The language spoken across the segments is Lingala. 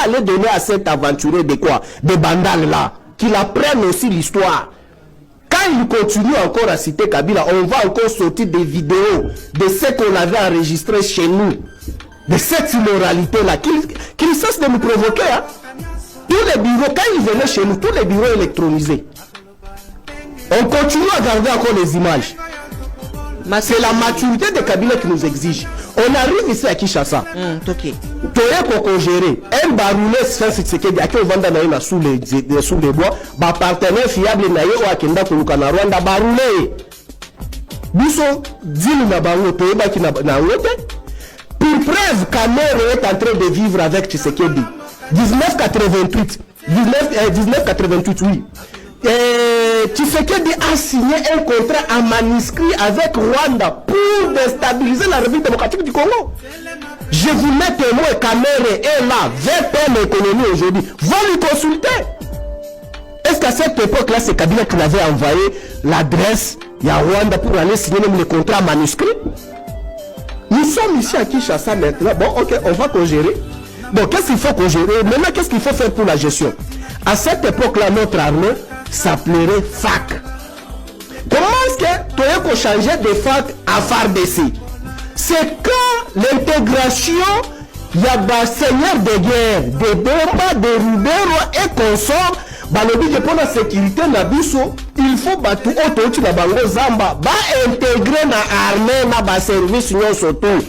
aller donner à cet aventurier de quoi? De Bandal là. Qu'il apprenne aussi l'histoire. Quand il continue encore à citer Kabila, on va encore sortir des vidéos de ce qu'on avait enregistré chez nous. De cette immoralité-là. Qu'il cesse de nous provoquer. Hein? Tous les bureaux, quand il venait chez nous, tous les bureaux électronisés. On continue à garder encore les images. C'est la maturité de Kabila qui nous exige. On arrive ici à Kinshasa. Ok. Qu'on gérer. Un baroulé Tshisekedi qui vend sous les bois. Ba partenaire fiable na yo akenda kuluka na Rwanda baroulé. Biso dîne na bango toyeba ki na wote. Pour preuve, Kamere est en train de vivre avec Tshisekedi. 1988, oui. Tshisekedi a signé un contrat en manuscrit avec Rwanda pour déstabiliser la République démocratique du Congo. Je vous mets témoin, Kamere est là, VP l'économie aujourd'hui. Va lui consulter. Est-ce qu'à cette époque-là, c'est Kabila qui avait envoyé l'adresse de Rwanda pour aller signer même le contrat manuscrit? Nous sommes ici à Kinshasa maintenant. Bon, ok, on va co-gérer. Bon, qu'est-ce qu'il faut co-gérer? Maintenant, qu'est-ce qu'il faut faire pour la gestion? À cette époque-là, notre armée s'appellerait FAC. Comment est-ce que tu as changé de FAC à FARDC? C'est quand l'intégration, il y a des seigneurs de guerre, des Bomba, des Rubero et consorts. Balobi de pour la sécurité na biso, il faut battre auto na bango zamba, ba intégrer na armée na ba service non surtout.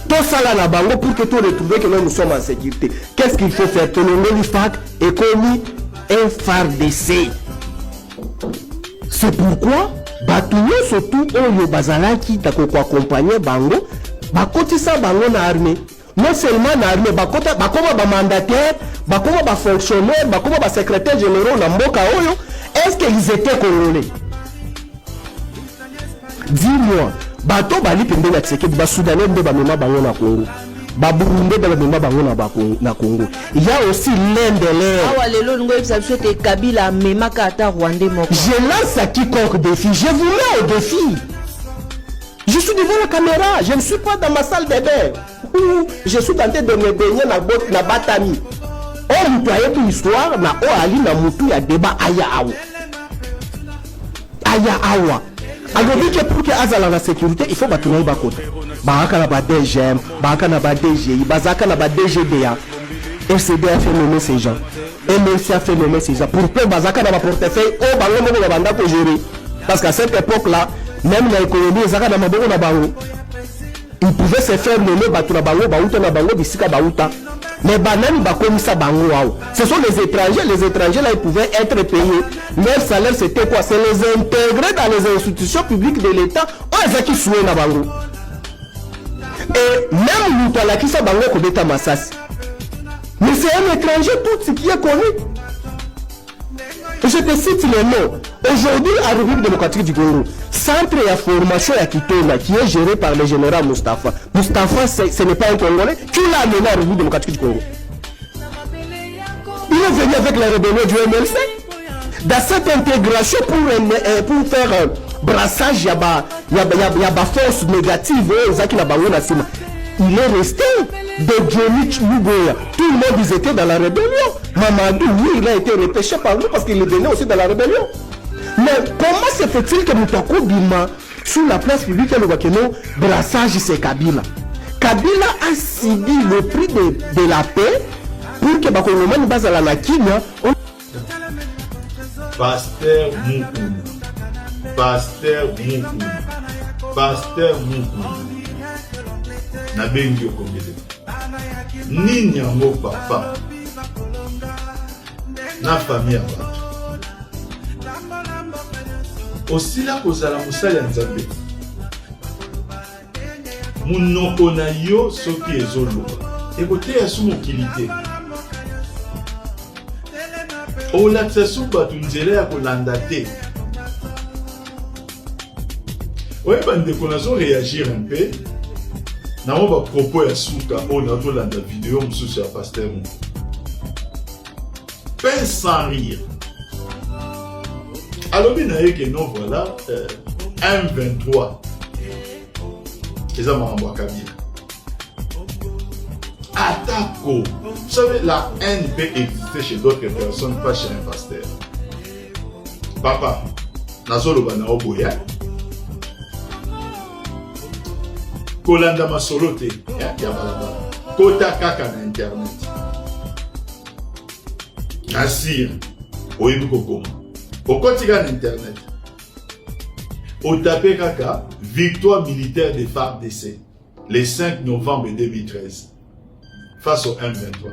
Tout ça là na bango pour que tu retrouves que nous sommes en sécurité. Qu'est-ce qu'il faut faire? Ton nom FAC est commis un FARDC. C'est pourquoi Batouyo surtout Oyo Bazalaki tako ko accompagner bango, ba kotisa bango na armée. Non seulement na armée, ba kota ba koma ba mandataire, ba koma ba fonctionnaire, ba koma ba secrétaire général na mboka oyo. Est-ce qu'ils étaient congolais? Dis-moi, bato bali pembe na Tshisekedi ba soudanais nde ba mema bango na Congo. Ba burundais ba mema bango na Congo. Il y a aussi l'un de l'air. Ah lelo ngo ebisa te Kabila mema ka ata Rwandais moko. Je lance à quiconque défi, je vous mets au défi. Je suis devant la caméra, je ne suis pas dans ma salle de bain. Je suis tenté de me baigner na Batami. On mutwaye pour l'histoire, na o ali na mutu ya débat aya awa. Aya awa. Alors que pour que azala la sécurité, il faut batuna ba kota. Baraka na ba DGM, baraka na ba DGI, bazaka na ba DGDA. RCD a fait nommer ces gens. MLC a fait nommer ces gens. Pour que bazaka na ba portefeuille, o bango mo ba banda ko gérer. Parce qu'à cette époque-là, même l'économie, ils pouvaient se faire nommer Batuna Bango, Baouta na Bango, Bissika Baouta. Mais Banani Bakomisa Bango. Ce sont les étrangers là, ils pouvaient être payés. Leur salaire c'était quoi? C'est les intégrer dans les institutions publiques de l'État. On les a qui souhaitent na Bango. Et même Moutala qui sa Bango Kobeta Massas. Mais c'est un étranger tout ce qui est connu. Je te cite les noms. Aujourd'hui, à la République démocratique du Congo, centre de formation à Kitona, qui est géré par le général Mustafa. Mustafa, ce n'est pas un Congolais. Qui l'a amené à la République démocratique du Congo? Il est venu avec la rébellion du MLC. Dans cette intégration, pour faire un brassage, il y a force négative. Il est resté de Johnny Lugoya. Tout le monde ils étaient dans la rébellion. Mamadou, oui, il a été repêché par nous parce qu'il est venu aussi dans la rébellion. Mais comment se fait-il que Moutako Bima, sur la place publique, le brassage, c'est Kabila? Kabila a subi le prix de la paix pour que Bakolomani base à la Nakina. Pasteur Moukoum. Pasteur Moukoum. Pasteur Moukoum. Nabengi okongele. Nini yango papa na famille ya bato osila kozala mosali ya Nzambe munoko na yo soki ezoloba ekoteya su mokili te olakisa su bato nzela ya kolanda te oyeba ndeko nazo réagir un peu na ba propos ya suka on a tout la vidéo mususu ya pasteur mu pain sans rire alors bien que non voilà 1:23 eza makambo ya Kabila Atako. Vous savez, la haine peut exister chez d'autres personnes, pas chez un pasteur. Papa, nazolo bana oboya. Kolanda masolote, ya balabala. Kota kaka na internet. Asir, oyebi kokoma. Okotika na internet. Otape kaka, victoire militaire des FARDC, le 5 novembre 2013, face au M23.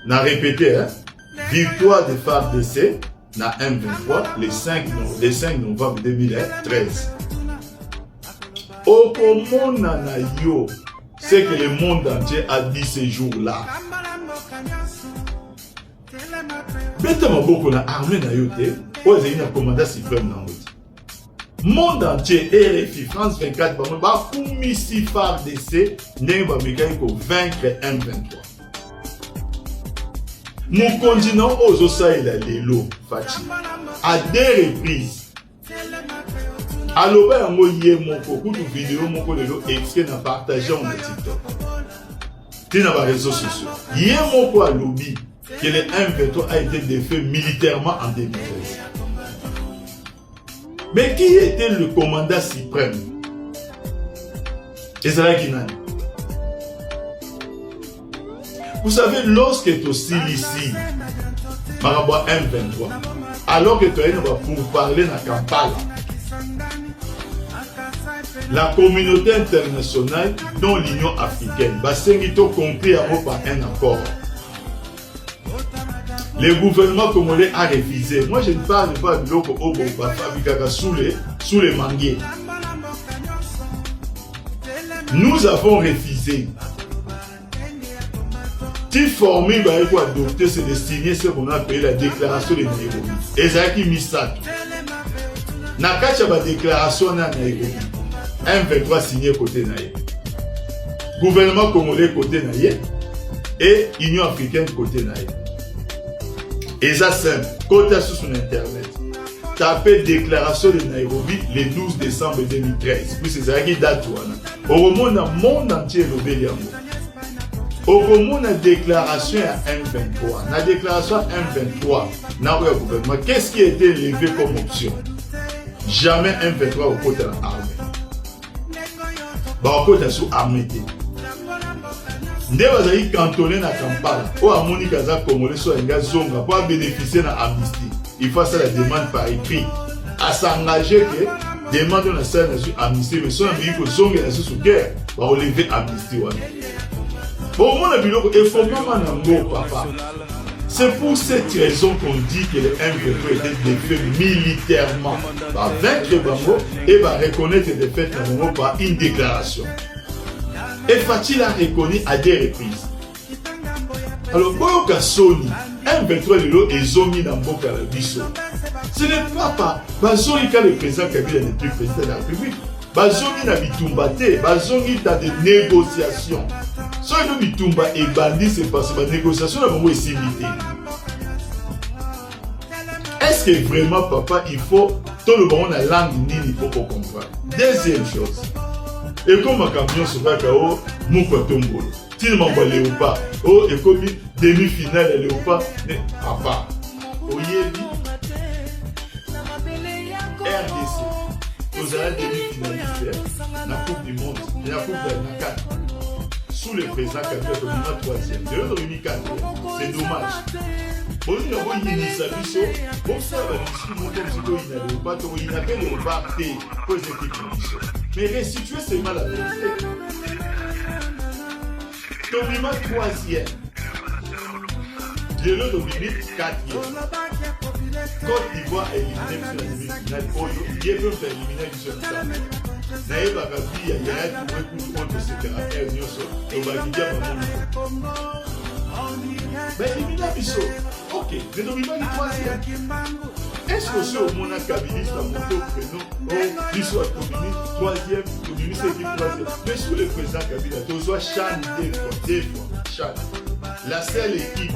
Na répété, hein? Victoire des FARDC, na M23, le 5 novembre 2013. Okomona na yo, c'est que le monde entier a dit ce jour-là. Bête maboko na armée na yo te, oye na commandant suprême na ngoti. Monde entier, RFI, France 24, ba kumisi FARDC, ndenge ba mekai ko vaincre M23. Mon continent ozo saïla lelo Fati à 2 reprises. Aloba yango ye moko kutu vidéo moko lelo extrait na partager en TikTok. Tina ba réseaux sociaux. Ye moko alobi que le M23 a été défait militairement en 2013. Mais qui était le commandant suprême? Ezra Kinani. Vous savez, lorsque tu es ici, Marabwa M23, alors que tu es pour parler dans Kampala, la communauté internationale, dont l'Union africaine, Bassengito compris par un accord. Le gouvernement congolais a refusé. Moi, je ne parle pas de l'eau sous les manguiers. Nous avons refusé. Si formé pour adopter, c'est de signer ce qu'on appelle la déclaration de Nairobi. Ezaki Misato. Nakacha ba déclaration na Nairobi. M23 signé côté naïe. Gouvernement congolais côté naïe et Union africaine côté naïe. Et ça simple, côté sur internet. Tapez déclaration de Nairobi le 12 décembre 2013. Puis c'est ça qui date. Au monde entier le Béliamo. Au moment de déclaration à M23, la déclaration à M23, le gouvernement, qu'est-ce qui a été levé comme option? Jamais M23 au côté de l'armée. Au côté de l'armée. Ndé bazali cantonné na Kampala. O amoni kaza congolais so enga zonga pour bénéficier de l'amnistie. Il faut faire la demande par écrit. À s'engager que demande on a ça na amnistie, mais son ami ko zonga na sous guerre, va relever amnistie wana. Bon, mon avis, papa. C'est pour cette raison qu'on dit que le M23 était défait militairement par vaincre Bango et va reconnaître les défaites par une déclaration. Et Fatih a reconnu à 2 reprises. Alors, Boyoka Sony, M23 Lilo et Zomi Namboka Bisso. Ce n'est pas Bazongi quand le président Kabila n'est plus président de la République. Bazongi n'a bitumbate, Bazongi dans des négociations. Si on a bitumba et bandit, c'est parce que la négociation est si limitée. Est-ce que vraiment, papa, il faut tout le monde la langue nini pour comprendre? Deuxième chose. Et comme ma camion se va KO, mon tombolo. Si je m'envoie Léopard, oh, et comme demi-finale Léopard, mais papa, Oyebi, RDC, vous avez demi-finaliste, la Coupe du Monde, la Coupe de la 4. Sous le président Kabila, on a 3e. De l'autre, on a 4e. C'est dommage. Bon, nous avons une initiative. Bon, ça va discuter. Il n'a pas le parti pour les équipes. Mais restituer, c'est mal à vérité. Tobima 3e. De l'autre, on a 4e. Côte d'Ivoire est éliminée sur la demi-finale. Il peut faire éliminer sur le samedi. Naïe Bagabi, il y a un tout contre ce caractère, il y a mais éliminer Bisso. Ok, mais nous vivons le 3e. Est-ce que c'est au monde kabiliste à monter au créneau? Oh, Bisso a combiné 3e, combiné c'est qui 3e. Mais sous le président Kabila, tu dois Chan 2 fois. Chan. La seule équipe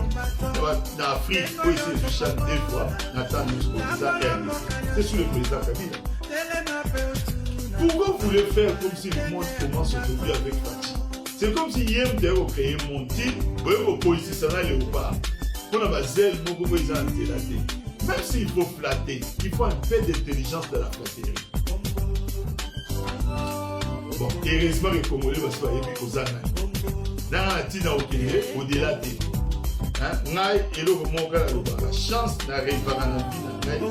d'Afrique où il s'est Chan 2 fois, Nathan Moussa, c'est sous le président Kabila. Pourquoi vous voulez faire comme si le monde commence aujourd'hui avec Fatih? C'est comme si hier vous créé mon titre, vous avez police ça le ou pas. On a basé le mot comme ils ont antelaté. Même s'il faut flatter, il faut un peu d'intelligence de la flatterie. Bon, heureusement les Congolais vont se faire épique aux ânes. Dans la tina au-delà des. Chance n'arrive pas à la vie.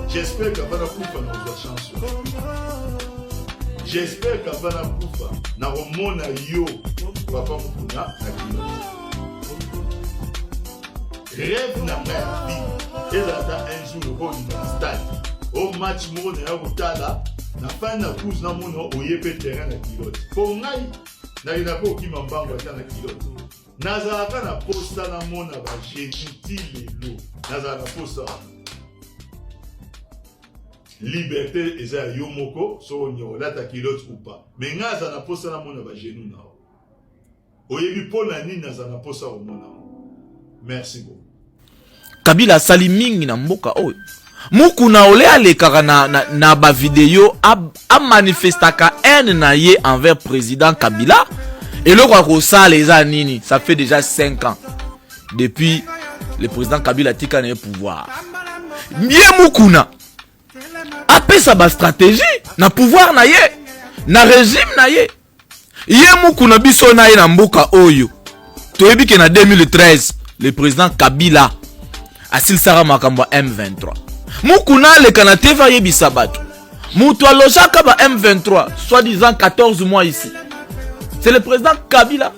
J'espère qu'avant la coupe, on a chance. J'espère qu'avant la coupe, on a yo papa Mukuna na kilo. Rêve na ma vie. Et là, un jour, le bon stade. Au match, mon na na fin na coupe, na mon oyé terrain na kilo. Pour moi, na ina ko ki mambanga na kilo. Nazaraka na posta na mona ba génitie lelo. Nazaraka posta. Liberté eza yomoko so nyola ta kilote ou pas. Mais ngaza na posta na mona ba genou na. Oyebi pona nini naza na posta o mona. Merci beaucoup. Kabila sali mingi na mboka oyo. Mukuna ole alekaka na ba vidéo a manifestaka haine na ye envers président Kabila. Et le roi ça les anini, ça fait déjà 5 ans depuis le président Kabila tika na pouvoir. Mie Mukuna après sa ba stratégie na pouvoir na ye, na régime na ye. Ye Mukuna biso na ye na mboka oyo. Toyebi ke na 2013 le président Kabila asil sara makambo M23. Mukuna le kanate va ye bisabatu. Mutu alojaka ba M23 soi-disant 14 mois ici. C'est le président Kabila.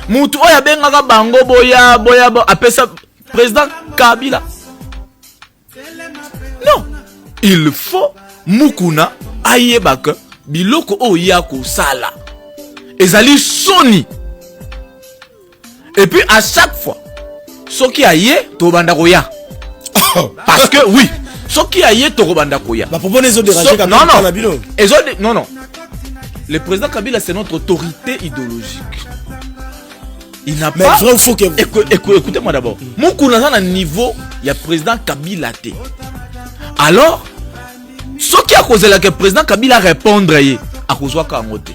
Moutou oya bengaka bango boya apesa président Kabila. Non, il faut Mukuna ayebaka biloko oya ko sala. Ezali soni. Et puis à chaque fois soki aye to banda koya. Parce que oui, soki aye to banda koya. Ba propos les autres déranger non non. Non. Le président Kabila, c'est notre autorité idéologique. Il n'a pas... Écoutez-moi d'abord. Mon cousin à niveau, il y a président Kabila. Alors, ce qui a causé que le président Kabila répondre à cause de Kamote.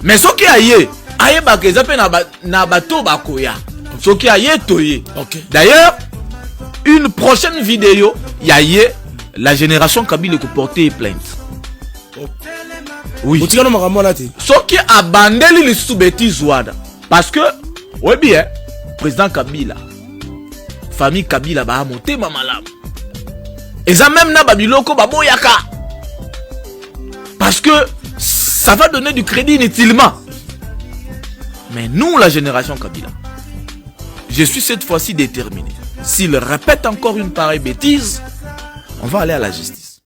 Mais ce qui a eu, ce qui a eu, d'ailleurs, une prochaine vidéo, il y a eu la génération Kabila qui portait plainte. Oui. Ce qui a bandé les sous-bêtises, parce que, oui bien, président Kabila, famille Kabila, bah, monté ma malam. Et ça même na babiloko baboyaka. Parce que ça va donner du crédit inutilement. Mais nous, la génération Kabila, je suis cette fois-ci déterminé. S'il répète encore une pareille bêtise, on va aller à la justice.